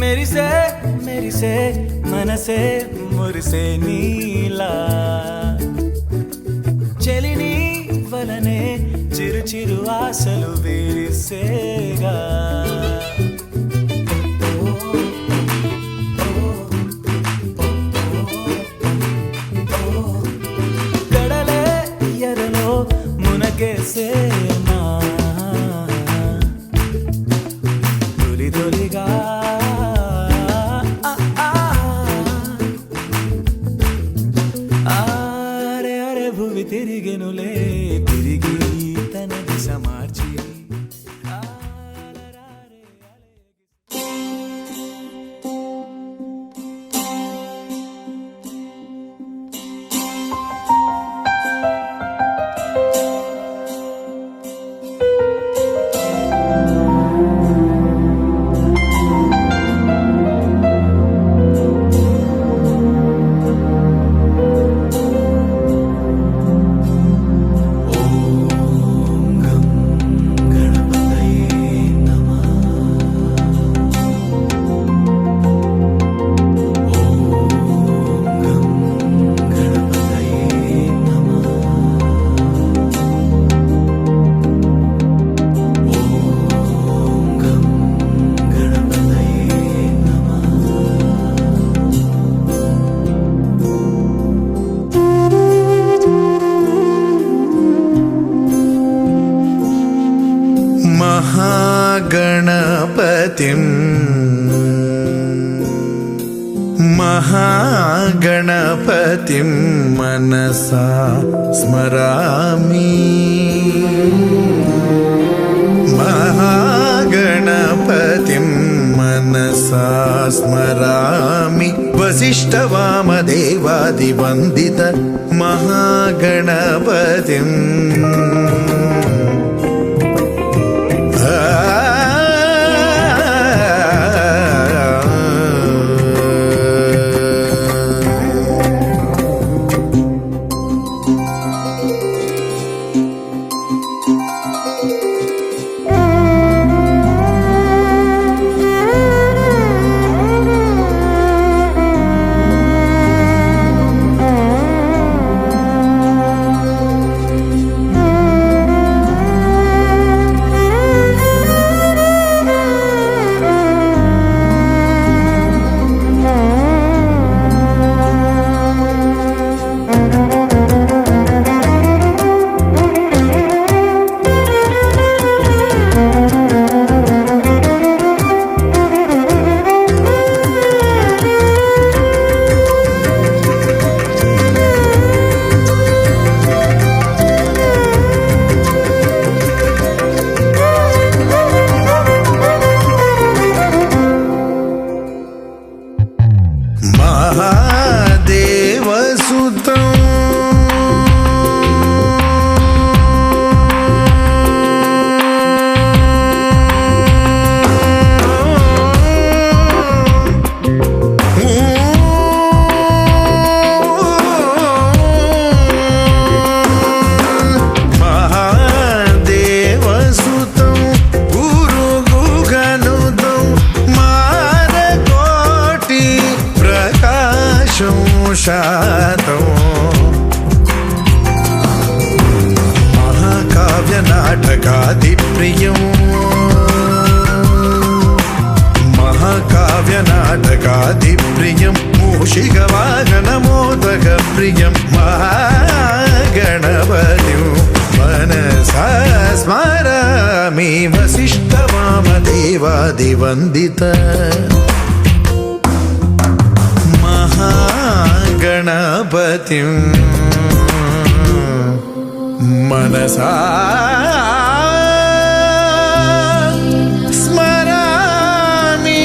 మెరిసే మెరిసే మనసే మురిసే నీలా చెలిని వలనే చిరు చిరు ఆశలు విరిసేగా కడలే ఎరలో మునగేసేనా తొలి తొలిగా భూమి తిరిగెనులే తిరిగి తన దిశ మార్చి महागणपतिं मनसा स्मरामि महागणपतिं मनसा स्मरामि वसिष्ठवामदेवादिवन्दित महागणपतिम् महाकाव्य नाटकादिप्रियं महाकाव्य नाटकादिप्रियं मूषिकवाहनमोदकप्रियं महागणपतिं मनसा स्मरामि वसिष्ठवामदेवादिवन्दित गणपतिं मनसा स्मरामि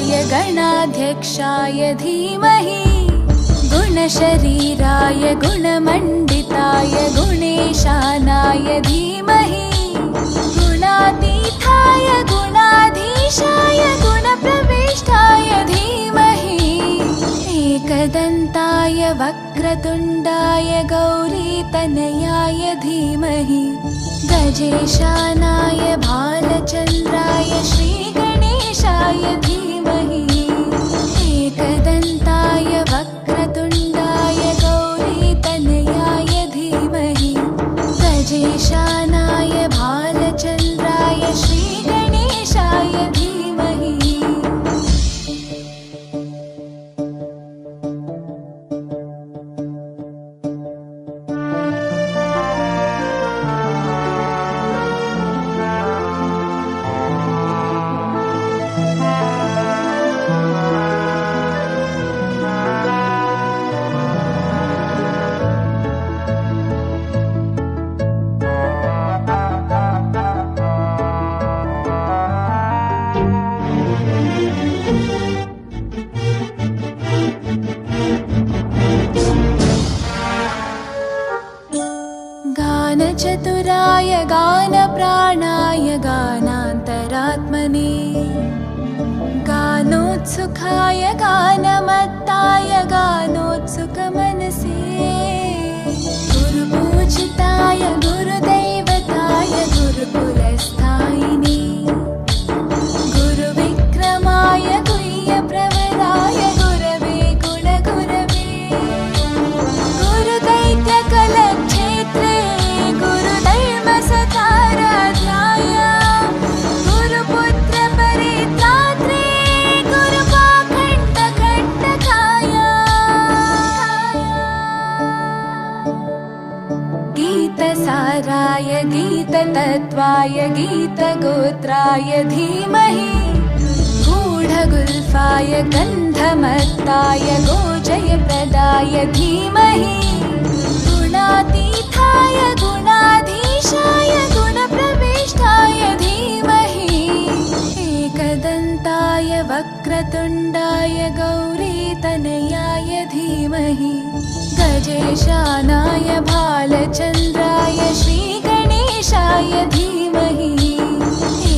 गणाधिपाय गणाध्यक्षाय धीमहि गुणशरीराय गुणमण्डिताय गुणेशानाय धीमहि गुणातीताय गुणाधीशाय गुणप्रविष्टाय धीमहि एकदन्ताय वक्रतुण्डाय गौरीतनयाय धीमहि गजेशानाय भालचन्द्राय श्रीगणेशाय धीमहि एकदन्ताय वक्रतुण्डाय गौरीतनयाय धीमहि गजेशानाय भालचन्द्राय श्रीगणेशाय धीमहि गानचतुराय गानप्राणाय गानान्तरात्मने गानोत्सुकाय गानमत्ताय गानोत्सुकमनसे गुरुपूजिताय गुरुदैवताय गुरुकुलस्थायिने गुरुविक्रमाय गुह्यप्रवराय गुरवे गुणगुरवे गुरुदैत्यकलक्षेत्रे गुरुधर्मसताराध्याय गुरुपुत्रपरित्रात्रे गुरुपाखण्डकण्टकाय गीतसाराय गीततत्त्वाय गीतगोत्राय धीमहि गूढगुल्फाय गन्धमत्ताय गोजयप्रदाय धीमहि गुणातीताय गुणाधीशाय गुणप्रविष्टाय धीमहि एकदन्ताय वक्रतुण्डाय गौरीतनयाय धीमहि गजेशानाय भालचन्द्राय श्रीगणेशाय धीमहि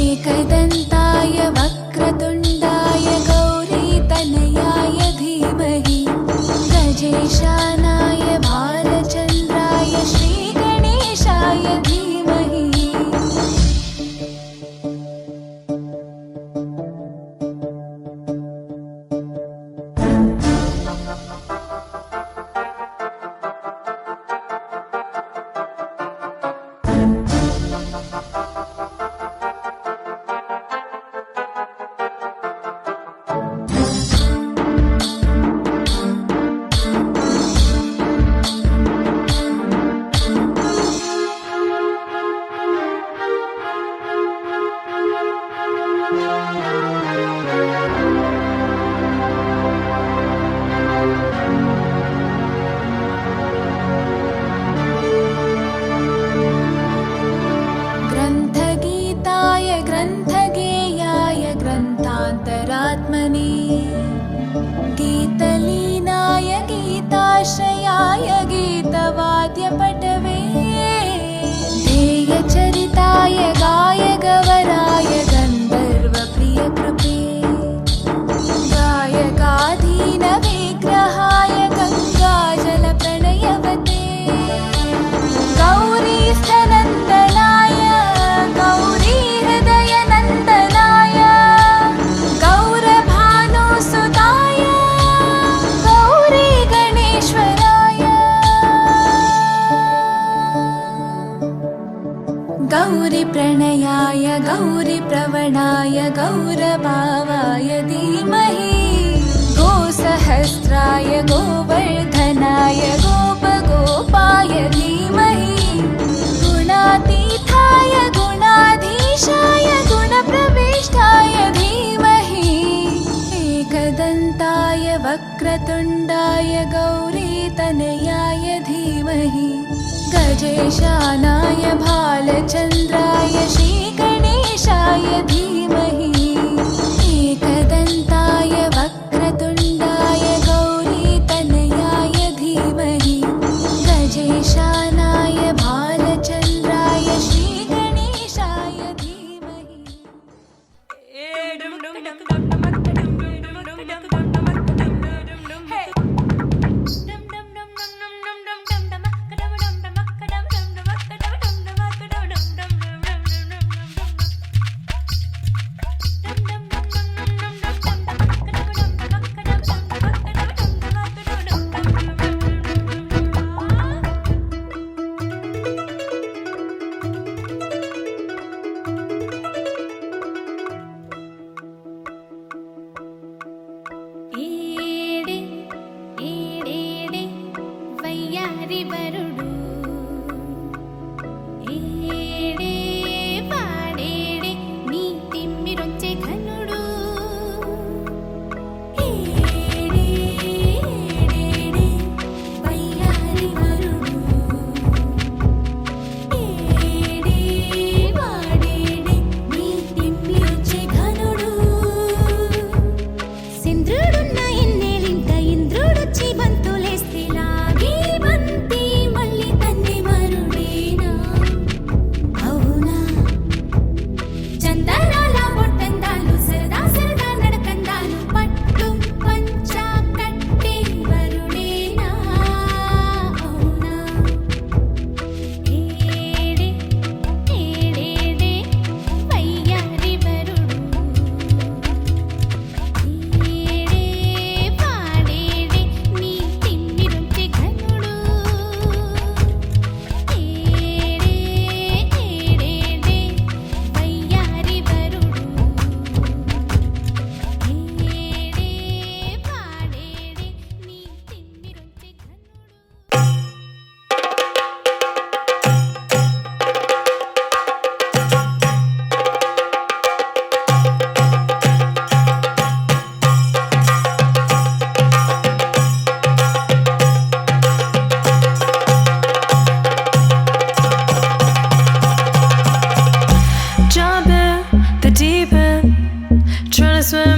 एकदन्ताय वक्रतुण्डाय गौरीतनयाय धीमहि गजेशानाय भालचन्द्राय श्रीगणेशाय धीमहि ग्रन्थगीताय ग्रन्थगेयाय ग्रन्थान्तरात्मने गीतलीनाय गीताश्रयाय गीतवाद्यपटवे ध्येयचरिताय गायगवराय गन्धर्वप्रियकृपे गायकाधीनविग्रहाय गङ्गाजलप्रणयवते गौरीस्थनन्दनाय गौरीहृदयनन्दनाय गौरभानुसुताय गौरीगणेश्वराय गौरीप्रणयाय गौरीप्रवणाय गौरभावाय धीमहि गोसहस्राय गोवर्धनाय गोपगोपाय धीमहि गुणातीताय गुणाधीशाय गुणप्रविष्टाय धीमहि एकदन्ताय वक्रतुण्डाय गौरीतनयाय धीमहि गजेशानाय भालचन्द्राय श्रीगणेशाय धीमहि एकदन्ताय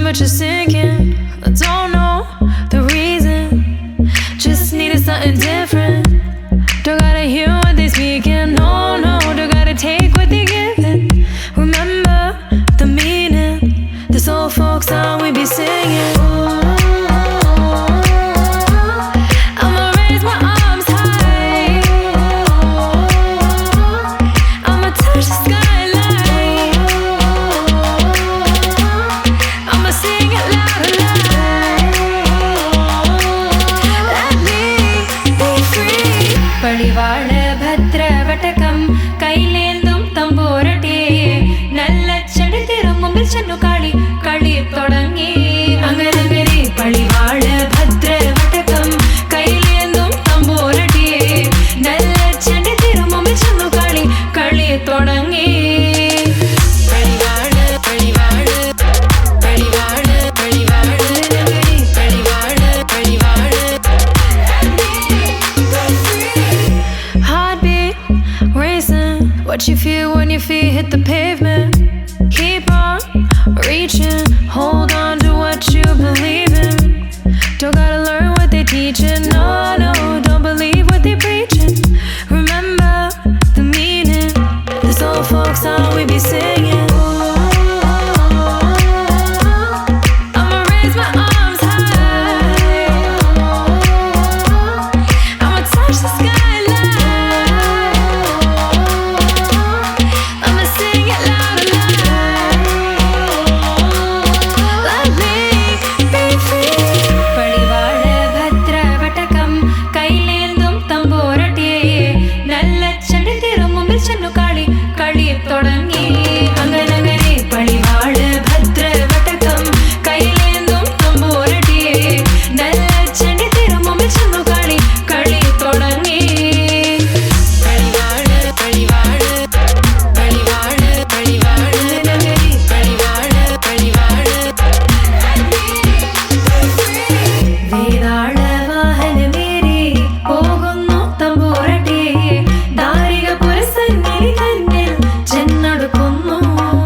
but you're sinking. I don't know the reason, just needed something different. Don't gotta hear what they speaking, no, no. Don't gotta take what they giving. Remember the meaning, this old folk song we be singing. I'ma raise my arms high, I'ma touch the skyline, I'ma sing it loud and loud. Let me be free. Padivaal bhadra vatakam kailendum tamborate nalla chadithirum mumbil channu kali kali thodangi anganagari. Padivaal bhadra vatakam kailendum tamborate nalla chadithirum mumbil channu kali kali thodangi. Heartbeat racing, what you feel when your feet hit the pavement. Keep on reaching, hold on to what you believe in. Don't gotta learn what they teaching, no, no. Don't believe what they preaching. Remember the meaning, this old folk song we be singing. I'ma raise my arms high, I'ma touch the skyline, I'ma sing it loud and loud. Let me be free. Padivaal bhadra vatakam kailendum tamborate nalla chadithirum mumbil channu kali kali thodangi anganagari. Padivaal bhadra vatakam kailendum tamborate nalla chadithirum mumbil channu kali kali thodangi. Padivaal padivaal padivaal padivaal nagari. Padivaal padivaal വേതാള വാഹനമേറി പോകുന്നു തമ്പുരാട്ടി. ദാരിക പുരസന്നിധി തന്നിൽ ചെന്നടുക്കുന്നു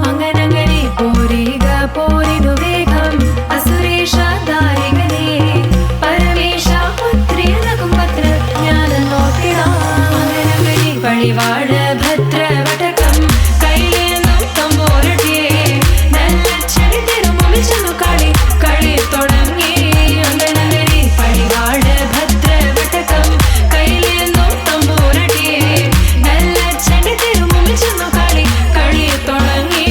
അങ്ങനങ്ങനെ. പോരിക പോരിതു വേഗം അസുരേഷ ദാരികനേ പരമേശ പുത്രിയനകും പത്ര ജ്ഞാനം നോക്കിടാം അങ്ങനങ്ങനെ. പടിവാള ഭദ്ര വടകം കൈലേന്തും തമ്പുരാട്ടി നല്ല ചരിത്രം മുമ്പിൽ ചെന്നു കളി കളി തുടങ്ങി അങ്ങനങ്ങനെ. പടിവാള ഭദ്ര വടകം കൈലേന്തും തമ്പുരാട്ടി നല്ല ചരിത്രം മുമ്പിൽ ചെന്നു കളി കളി തുടങ്ങി.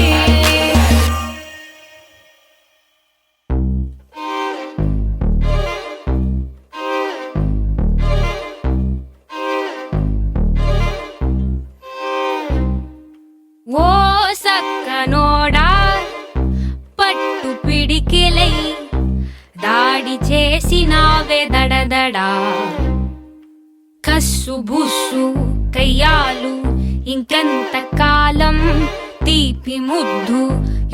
ఓ సక్కనోడా పట్టు పిడికిలై దాడి చేసినావే దడదడా. కస్సు బుస్సు కయ్యాలు ఇంకెంత కాలం, తీపి ముద్దు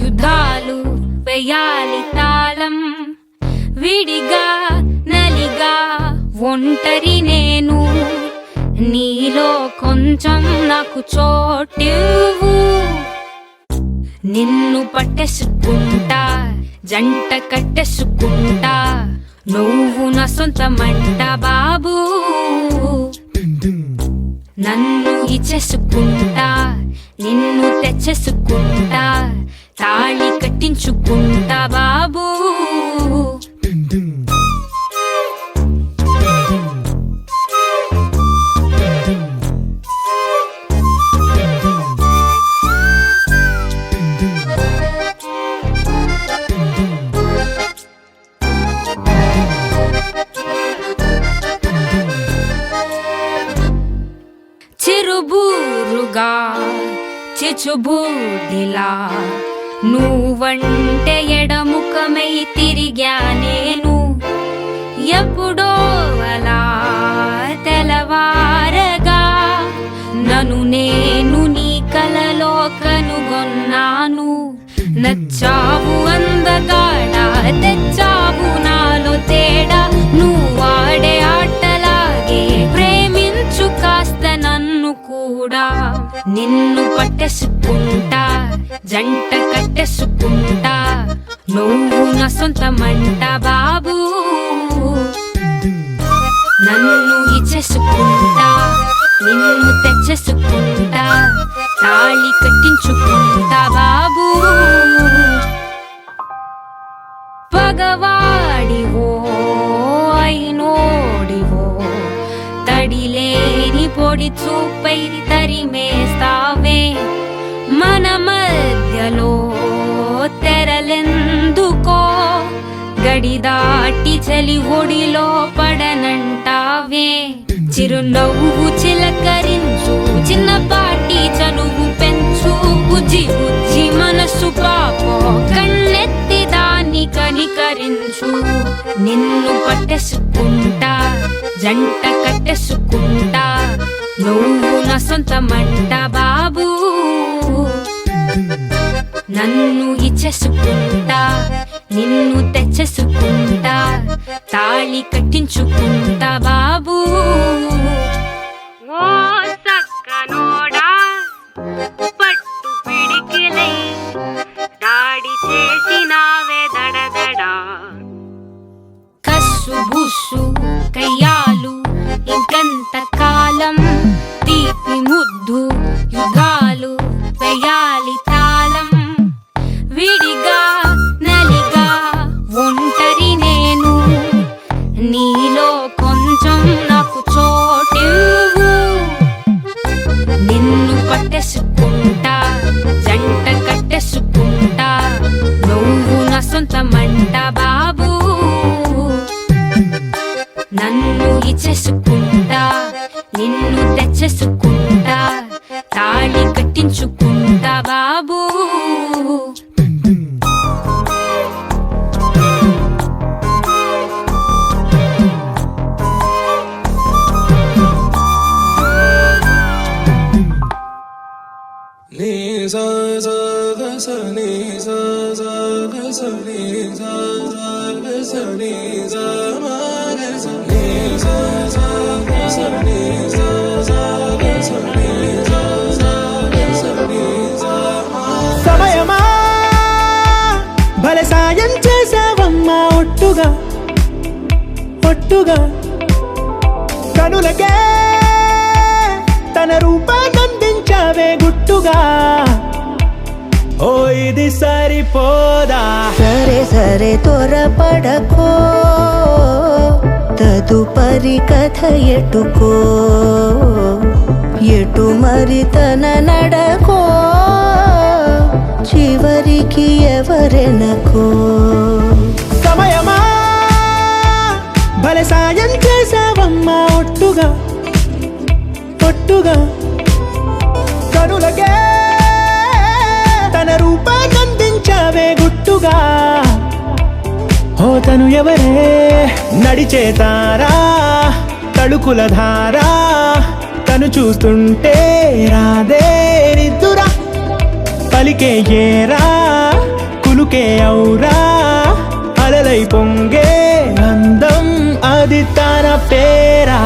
యుద్ధాలు వేయాలి తాళం. విడిగా నలిగా ఒంటరి నేను, నీలో కొంచెం నాకు చోటివ్వు. నిన్ను పట్టేసుకుంటా, జంట కట్టేసుకుంటా, నువ్వు నా సొంతమంట బాబు. నన్ను ఇచ్చేసుకుంటా, నిన్ను తెచ్చేసుకుంటా, తాళి కట్టించుకుంటా బాబు. చిరుబూరుగా చిచుబూడిలా నువ్వంటే ఎడముఖమై తిరిగా నేను. ఎప్పుడో అలా తెలవారగా నన్ను నేను నీ కలలో కనుగొన్నాను. నచ్చావు అందగాడా, తెచ్చావు నాలో తేడా, నువ్వాడే ఆటలాగే ప్రేమించు కాస్త నన్ను కూడా. నిన్ను పట్టేసుకుంటా, జంట కట్టేసుకుంటా, నువ్వు నా సొంతమంట బాబు. నన్ను ఇచ్చేసుకుంటా, నిన్ను తెచ్చేసుకుంటా, తాళి కట్టించుకుంటా బాబు. పగవాడివో అయినోడివో, తడిలేని పొడి చూపై తరిమేస్తావే. మన మధ్యలో తెరలెందుకో, గడి దాటి చలి ఒడిలో పడనంటావే. చిరునవ్వు చిలకరించు, చిన్నపాటి చనువు పెంచు, బుజ్జి బుజ్జి మనసు పాపో, కన్నెత్తి దాన్ని కనికరించు. నిన్ను పట్టేసుకుంటా, జంట కట్టేసుకుంటా, నువ్వు నా సొంతమంట బాబు. నన్ను ఇచ్చేసుకుంటా, నిన్ను తెచ్చేసుకుంటా, తాళి కట్టించుకుంటా బాబు. ఓ సక్కనోడా, పట్టు పిడికిలై దాడి చేసినావే దడదడా. కస్సు బుస్సు కయ్యాలు ఇంకెంత కాలం, తీపి ముద్దు యుగాలు వేయాలి తాళం. విడిగా నలిగా ఒంటరి నేను, నీలో కొంచెం నాకు చోటివ్వు. నిన్ను పట్టేసుకుంటా, జంట కట్టేసుకుంటా, నువ్వు నా సొంతమంట బాబు. నన్ను ఇచ్చేసుకుంటా, నిన్ను తెచ్చేసుకుంటా, తాళి కట్టించుకుంటా బాబు. సమయమా భలే సాయం చేసావమ్మా, ఒట్టుగా ఒట్టుగా కనులకే తన రూపాన్నందించావే గుట్టుగా. ఓ ఇది సరిపోదా, సరే సరే త్వరపడకో, తదుపరి కథ ఎటుకో, ఎటు మరి తన నడకో, చివరికి ఎవరెనకో. సమయమా భలే సాయం చేసావమ్మా, ఒట్టుగా ఒట్టుగా కనులకే తన రూపాన్నందించావే గుట్టుగా. ఓ తను ఎవరే నడిచేతారా, తళుకుల ధార తను చూస్తుంటే రాదే నిద్దురా పలికే ఏరా కులుకే ఔరా అలలై పొంగే అందం అది తన పేరా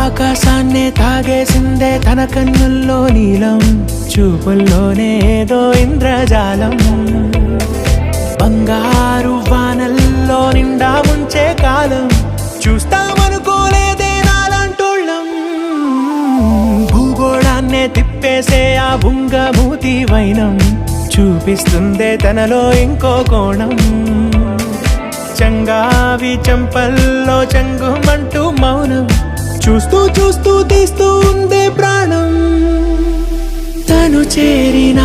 ఆకాశాన్నే తాగేసిందే తన కన్నుల్లో నీలం చూపుల్లోనే ఏదో ఇంద్రజాలం బంగారు వానల్లో నిండా ఉంచే కాలం చూస్తామనుకోలేదే నాలంటోళ్ళం భూగోళాన్నే తిప్పేసే ఆ బుంగమూతి వైనం చూపిస్తుందే తనలో ఇంకో కోణం చంగావి చెంపల్లో చెంగుమంటూ మౌనం చూస్తూ చూస్తూ తీస్తూ ఉందే ప్రాణం తను చేరిన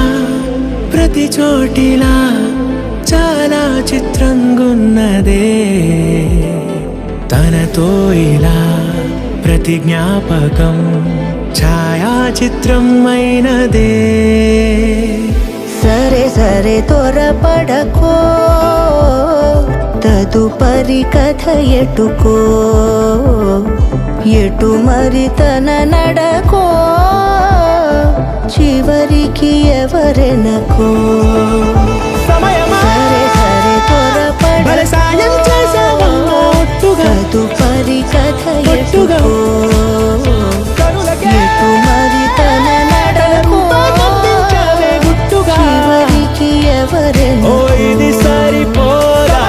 ప్రతి చోటిలా చాలా చిత్రంగున్నదే తనతో ఇలా ప్రతి జ్ఞాపకం ఛాయాచిత్రం అయినదే సరే సరే త్వరపడకో తదుపరి కథ ఎటుకో ఎటు మరి తన నడకో చివరికి ఎవరెనకో సమయమా సరే సరే భలే సాయం చేసావమ్మా ఒట్టుగా. తదుపరి కథ ఒట్టుగా. ఎటుకో కనులకే ఎటు మరి తన నడకో రూపమందించావే గుట్టుగా. చివరికి ఓ ఎవరెనకో ఇది సరిపోదా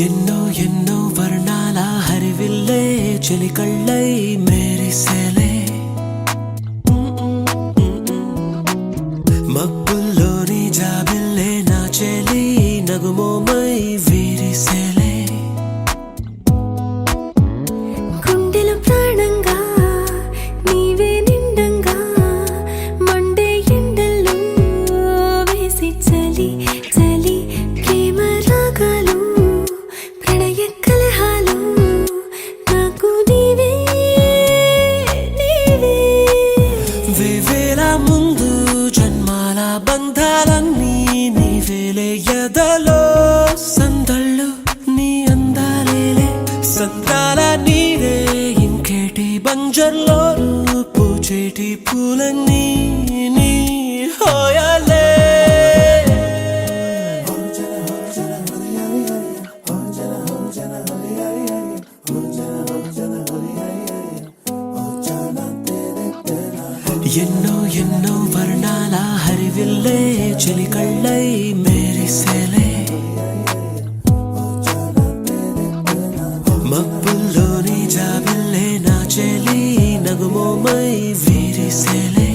ఎన్నో ఎన్నో వర్ణాల హరివిల్లే చెలికళ్ళై మేరిసేలే మబ్బుల్లోని జాబిల్లే నా చెలి నగుమోమై వీరిసేలే గుండెల ప్రాణంగా నీవే నిండంగా మండే ఎండల్లో వేసి చలి చలి ప్రేమ రాగాలు ప్రణయ కలహాలు నాకు నీవే నీవే వేవేల ముందు జన్మాల బంధాలన్నీ నీవేలే ఎదలో సందళ్ళు నీ అందాలేలే సంతాల నీరే ఇంకేటి బంజర్లో పూచేటి పూలన్నీ నీ హోయాలే ఎన్నో ఎన్నో వర్ణాల హరివిల్లే చెలికళ్ళై మేరిసేలే మబ్బుల్లోని జాబిల్లే నా చెలి నగుమోమై వీరిసేలే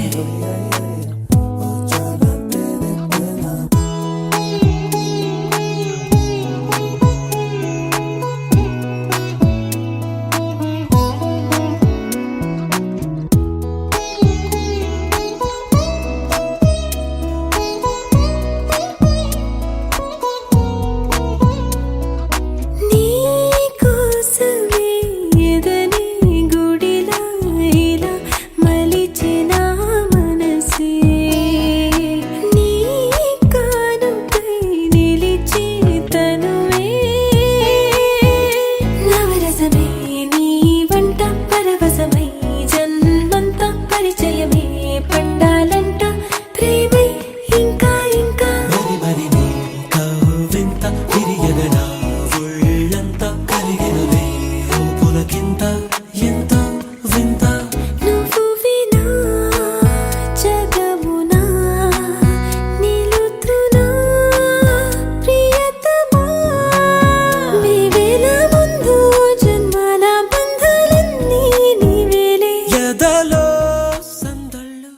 నీ కోసమే ఎదని గుడిలా ఇలా మలిచిన మనసే నీ కానుకై నిలిచి తనువే నవరసమే నీ వంట పరవశమై జన్మంతా పరిచయమే పండాలంట ప్రేమై ఇంకా ఇంకా మరి మరి నీ కవ్వింత తిరియగనా ఒళ్ళంతా కలిగినవే పులకింత ఎంత వింత నువ్వు వినా జగమునా నిలుతునా ప్రియతమా వేవేల ముందు జన్మల బంధాలన్నీ నీవేలే ఎదలో సందళ్ళు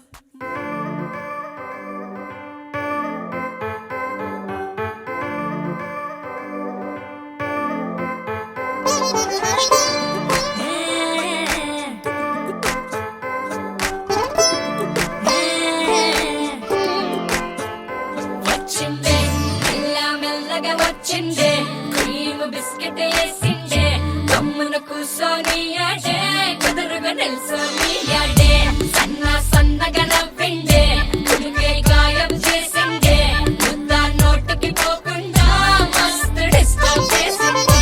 వచ్చిందే మెల్ల మెల్లగా వచ్చిందే క్రీమ్ బిస్కెట్ వేసిందే గమ్మున కూసోని ఆడే కుదురుగా నిల్సోని ఆడే సన్న సన్నగా నవ్విండే కుడికే గాయం చేసిందే ముద్ద నోటికి పోకుండా మస్తు డిస్టర్బ్ చేసిందే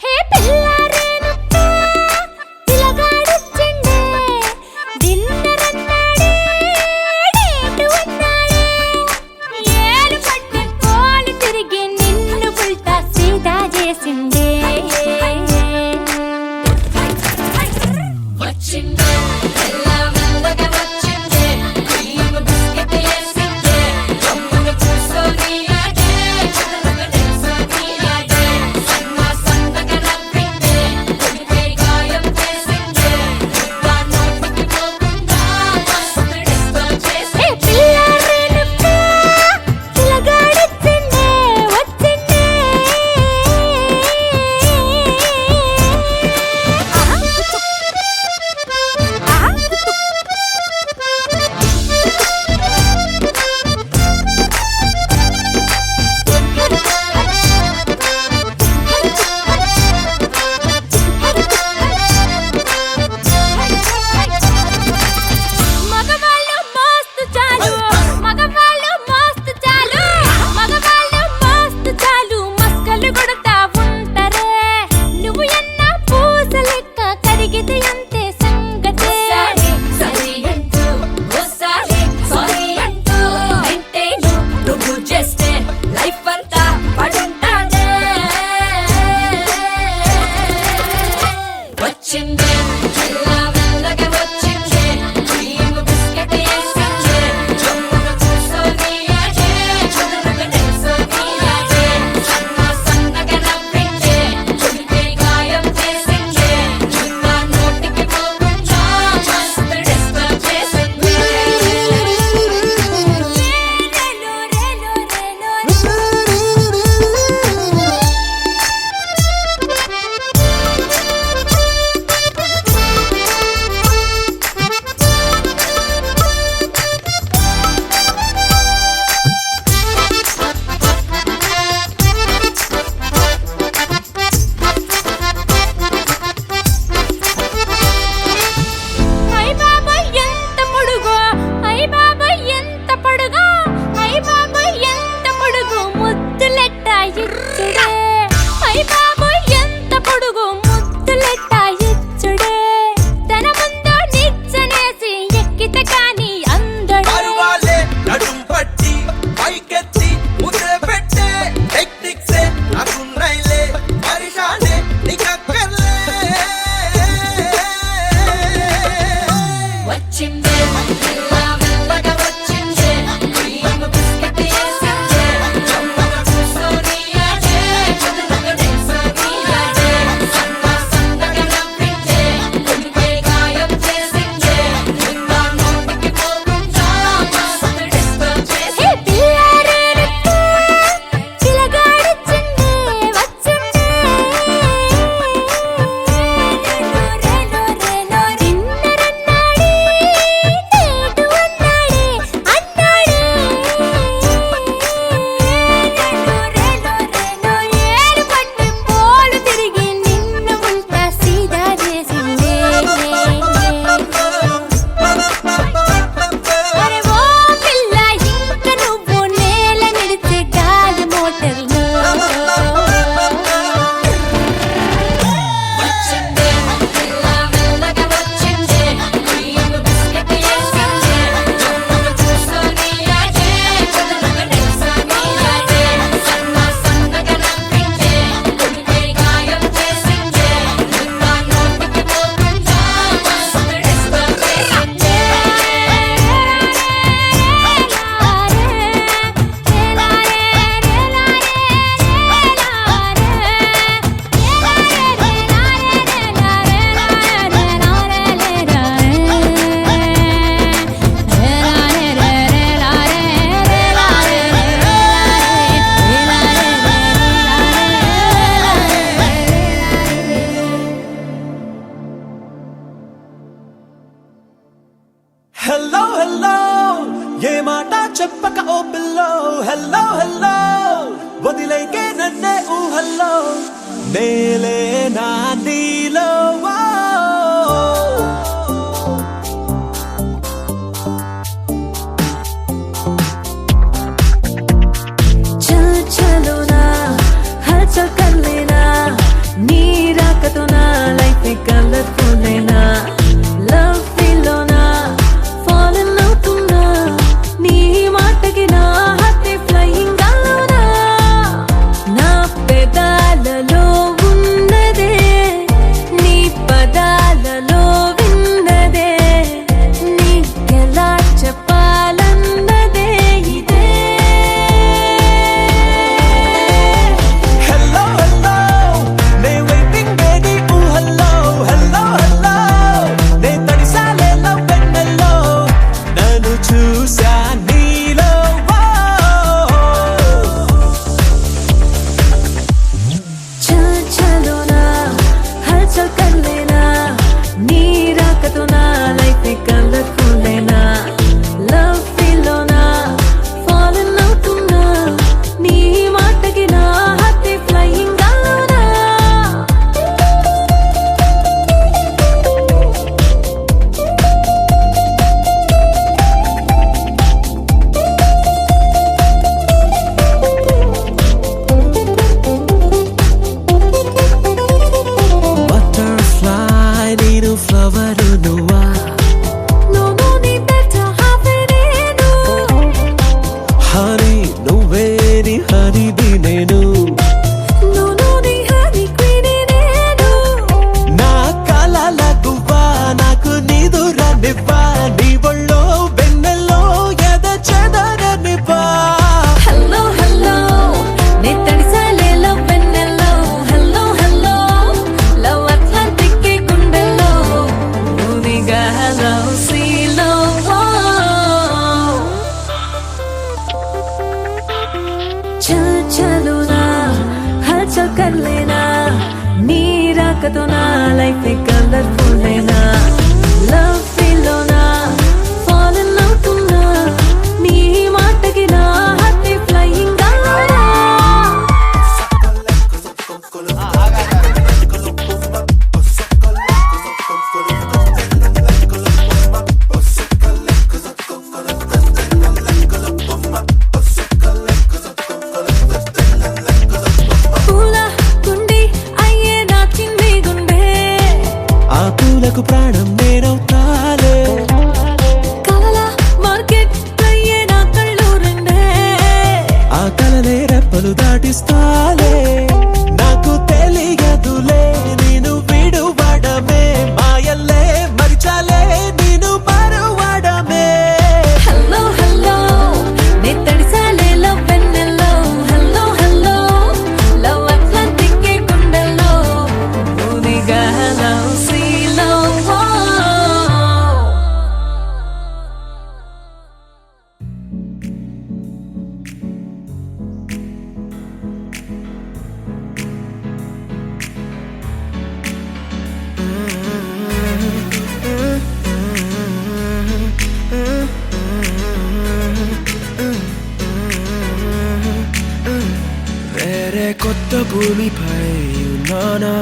హే పిల్లారేనప్ప పిల్లగాడొచ్చిండే డిన్నర్ అన్నాడే డేటు అన్నాడే ఏలు పట్టి పోలు తిరిగి నిన్ను పుల్టా సీదా చేసిండే వచ్చిందే మెల్ల మెల్లగా వచ్చిందే క్రీమ్ బిస్కెట్ వేసిందే గమ్మున కూసోని ఆడే కుదురుగా నిల్సోని ఆడే సన్న సన్నగా నవ్విందే కుడికే గాయం చేసిందే ముద్ద నోటికి పోకుండా మస్తు డిస్టర్బ్ హే చేసిందే పిల్లారేనప్ప పిల్లగాడొచ్చిండే వచ్చిండే హెల్లో హెల్లో వదిలేకే నన్నే ఊహల్లో నేలే నా నీలో चल चलो ना हलचल कर लेना नीरा का तो ना लाइफ में कलरफुल लेना लव फील ना fall in love तुम ना नी माट के ना हाथे flying गालोना ना पेदाలలో ఉన్నదే నీ పదాలలో విన్నదే నీకెలా చెప్పాలన్నదే ఇదే హెల్లో హెల్లో నే వెయిటింగ్ బేబీ ఊహల్లో హెల్లో హెల్లో నే తడిసాలే లవ్ వెన్నెల్లో నన్ను చూసా నీలో चल चलो ना हलचल कर लेना नीरा का तो ना लाइफ में कलरफुल लेना लव फील ना fall in love तुम ना नी माट के ना हाथे flying गालोना బటర్ఫ్లై నేను ఫ్లవర్ నువ్వా No no నీ better have it హనీ నువ్వే నీ హనీబీ నేను no no నీ honey queen నేను నా కలల గువ్వా నాకు నిదురనివ్వా నీ ఒళ్ళో వెన్నెల్లో ఎద చెదరనివ్వా hello hello నీ తడిసాలే లవ్ వెన్నెల్లో hello hello లవ్ అట్లాంటిక్ కే గుండెల్లో నువ్వునిగా hello సీలో चल चलो ना हलचल कर लेना नीरा का तो ना लाइफ में कलरफुल लेना लव फील ना fall in love तुम ना नी माट के ना हाथे flying गालोना పూల కుండి అయ్యే నా చిన్ని గుండె ఆ పూలకు ప్రాణం నేనవుతాలే కలల మార్కెట్ అయ్యే నా కళ్ళు రెండే ఆ కలనే రెప్పలు దాటిస్తాలే నాకు తెలియదులే నేను విడువడమే మాయల్లే మరిచాలే నేను మరువడమే hello hello నీ తడిసాలే లవ్ వెన్నెల్లో hello hello లవ్ అట్లాంటిక్ కే గుండెల్లో నువ్వునిగా hello సీలో వేరే కొత్త భూమిపై ఉన్నానా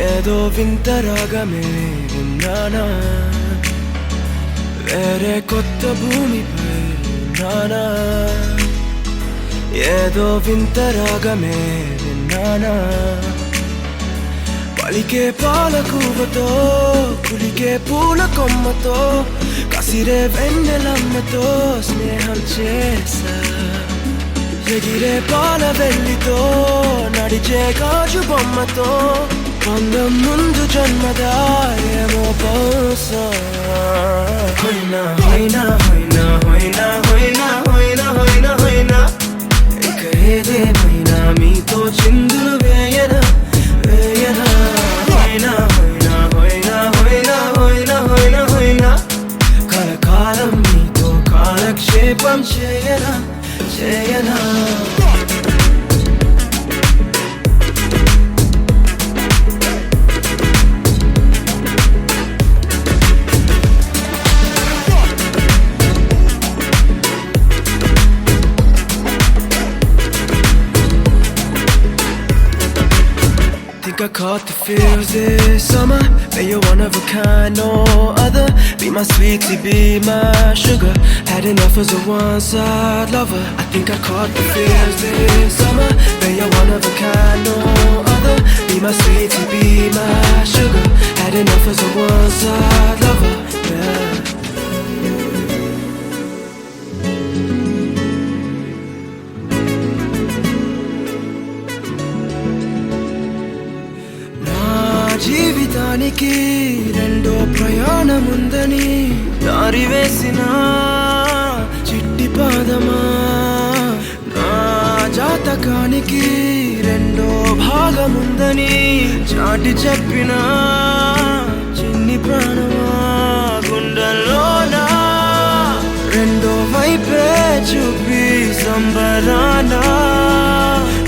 ఏదో వింత రాగమే విన్నానా వేరే కొత్త భూమిపై ఉన్నానా ఏదో వింత రాగమే విన్నానా పలికే పాలకూవతో కులికే పూల కొమ్మతో కసిరే వెన్నెలమ్మతో స్నేహం చేసా ఎగిరే పాల వెల్లితో నడిచే గాజు బొమ్మతో అందం ముందు జన్మదా ఏమో బహుశా హోయినా హోయినా హోయినా హోయినా హోయినా హోయినా హోయినా హోయినా ఇక ఏదేమైనా మీతో చిందులు వేయనా వేయనా హోయినా హోయినా హోయినా హోయినా హోయినా హోయినా హోయినా కలకాలం మీతో కాలక్షేపం చేయనా చేయనా think I caught the feels this summer. Man, you're one of a kind, no other. Be my sweetie, be my sugar. Had enough as a one-side lover. I think I caught the feels this summer. Man, you're one of a kind, no other. Be my sweetie, be my sugar. Had enough as a one-side lover. Yeah. జీవితానికి రెండో ప్రయాణముందని దారి వేసిన చిట్టి పాదమా నా జాతకానికి రెండో భాగముందని చాటి చెప్పిన చిన్ని ప్రాణమా గుండెల్లోనా రెండో వైపే చూపి సంబరానా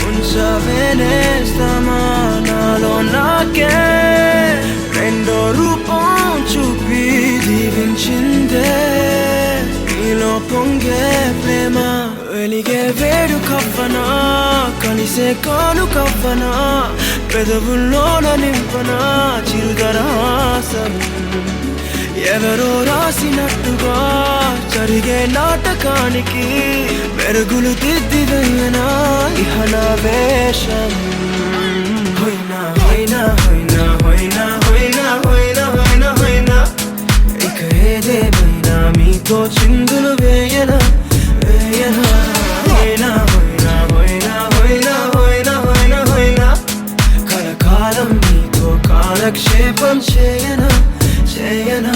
ఉంచవేనేస్తామా నాలో నాకే రెండో రూపం చూపి దీవించిందే నీలో పొంగే ప్రేమ వెలిగే వేడు కవ్వనా కలిసే కాను కవ్వనా పెదవుల్లోన నింపనా చిరుదరాసం ఎవరో రాసినట్టుగా జరిగే నాటకానికి మెరుగులు దిద్దిదయ్యనా ఇహనా వేషం హోయినా హోయినా హోయినా హోయినా హోయినా హోయినా హోయినా హోయినా ఇక ఏదేమైనా మీతో చిందులు వేయనా వేయనా హోయినా హోయినా హోయినా హోయినా హోయినా హోయినా హోయినా కలకాలం మీతో కాలక్షేపం చేయనా చేయనా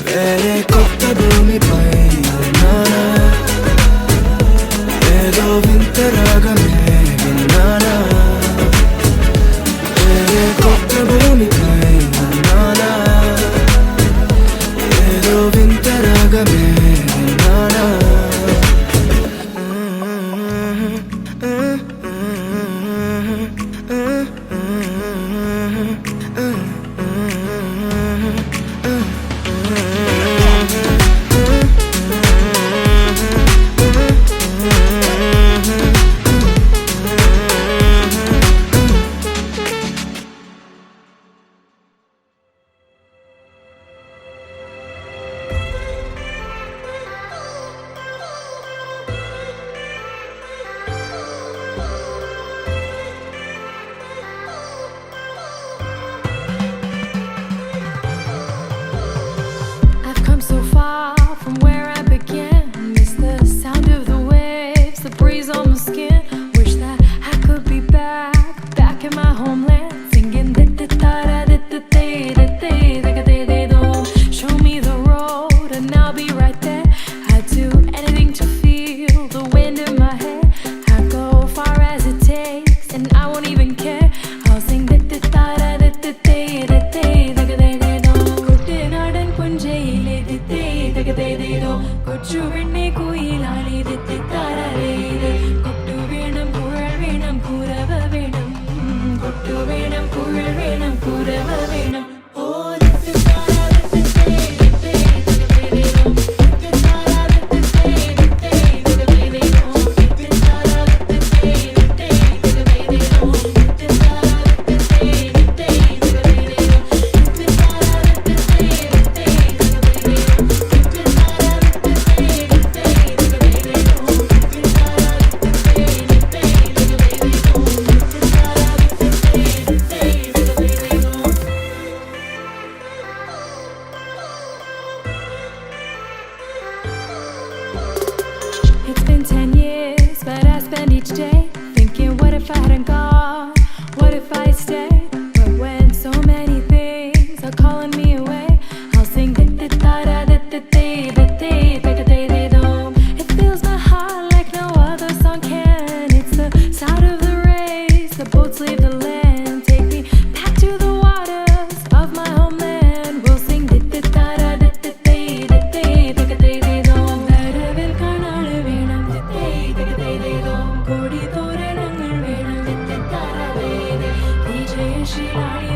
వేరే కొత్త భూమిపై ఉన్నానా ఏదో వింత రాగమే విన్నానా వేరే కొత్త భూమిపై ఉన్నానా ఏదో వింత రాగమే విన్నానా I've come so far from where I began. Miss the sound of the waves, the breeze on my skin. Wish that I could be back in my homeland, singing show me the road and I'll be right there. I'd do anything to feel the wind in my hair. I'd go far as it takes and I won't even care. I'll sing കുട്ടനാടൻ പുഞ്ചയിലെ കൊച്ചു പെണ്ണെ കുയിലാളി കൊട്ടു വേണം കുഴൽ വേണം കുരവ വേണം കൊട്ടു വേണം കുഴൽ വേണം കുരവ വേണം ഓ It's been 10 years, but I spend each day thinking, what if I hadn't gone? What if I stayed? But when so many things are calling me away, I'll sing it fills my heart like no other song can. It's the sound of the rays, the boats leave the land. Take me back to the waters of my homeland. We'll sing Venom. കോടി തോരണങ്ങൾ വേണം വിജയശീലാളി